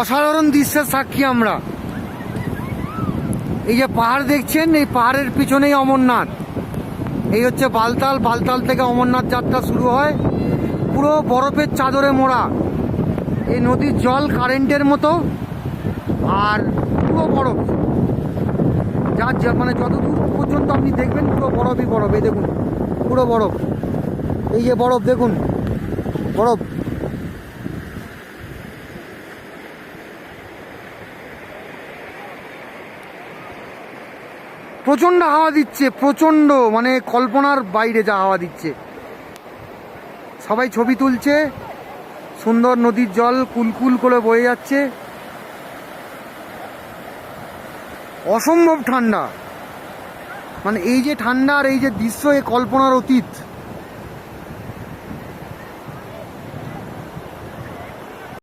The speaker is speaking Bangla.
অসাধারণ দৃশ্যের সাক্ষী আমরা। এই যে পাহাড় দেখছেন, এই পাহাড়ের পিছনেই অমরনাথ। এই হচ্ছে বালতাল। বালতাল থেকে অমরনাথ যাত্রা শুরু হয়, পুরো বরফের চাদরে মোড়া। এই নদীর জল কারেন্টের মতো, আর পুরো বরফ। যার মানে যতদূর পর্যন্ত আপনি দেখবেন পুরো বরফই বরফ। এই দেখুন পুরো বরফ, এই যে বরফ দেখুন, বরফ। প্রচণ্ড হাওয়া দিচ্ছে, প্রচণ্ড, মানে কল্পনার বাইরে যা হাওয়া দিচ্ছে। সবাই ছবি তুলছে, সুন্দর নদীর জল কুলকুল করে বয়ে যাচ্ছে। অসম্ভব ঠান্ডা, মানে এই যে ঠান্ডা আর এই যে দৃশ্য, এ কল্পনার অতীত।